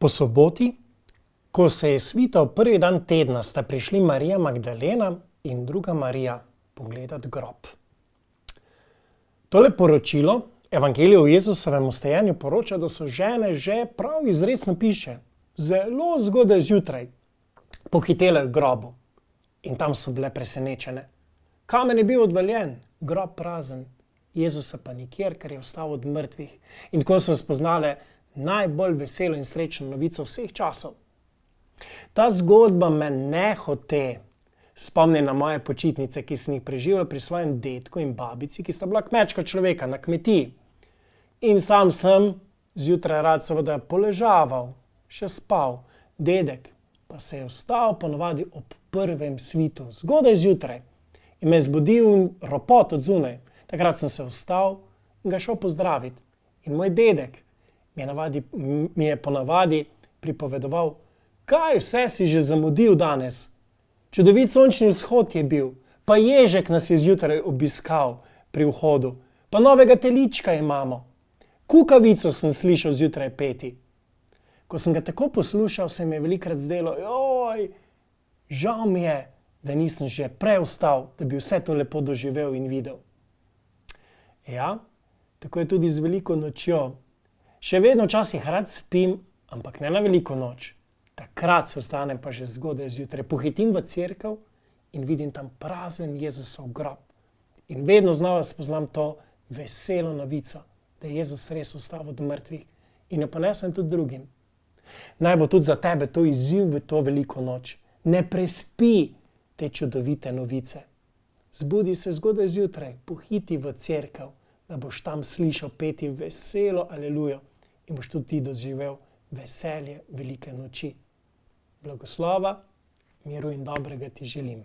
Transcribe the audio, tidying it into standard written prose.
Po soboti, ko se je svital prvi dan tedna, sta prišli Marija Magdalena in druga Marija pogledat grob. Tole poročilo, Evangelije o Jezusovem vstajenju, poroča, da so žene že prav izrecno piše, zelo zgodaj zjutraj pohitele k grobu in tam so bile presenečene. Kamen je bil odvaljen, grob prazen, Jezusa pa nikjer, ker je vstal od mrtvih. In ko so spoznale najbolj veselo in srečno novico vseh časov. Ta zgodba me nehote spomni na moje počitnice, ki sem jih preživel pri svojem dedku in babici, ki sta bila kmečka človeka na kmetiji. In sam sem zjutraj rad seveda poležaval, še spal. Dedek pa se je vstal ponovadi ob prvem svitu, zgodaj zjutraj. In me zbudil ropot od zunaj. Takrat sem se vstal in ga šel pozdraviti. In moj dedek mi je ponavadi pripovedoval, kaj vse si že zamudil danes. Čudovit sončni vzhod je bil, pa ježek nas je zjutraj obiskal pri vhodu, pa novega telička imamo. Kukavico sem slišal zjutraj peti. Ko sem ga tako poslušal, se mi je velikokrat zdelo, žal mi je, da nisem že prej vstal, da bi vse to lepo doživel in videl. Ja, tako je tudi z veliko nočjo. Še vedno včasih rad spim, ampak ne na veliko noč. Takrat se vstanem pa že zgodaj zjutraj. Pohitim v cerkev in vidim tam prazen Jezusov grob. In vedno znova spoznam to veselo novico, da je Jezus res vstal od mrtvih in jo ponesem tudi drugim. Naj bo tudi za tebe to izziv v to veliko noč. Ne prespi te čudovite novice. Zbudi se zgodaj zjutraj, pohiti v cerkev, da boš tam slišal peti veselo alelujo in boš tudi ti doživel veselje velike noči. Blagoslova, miru in dobrega ti želim.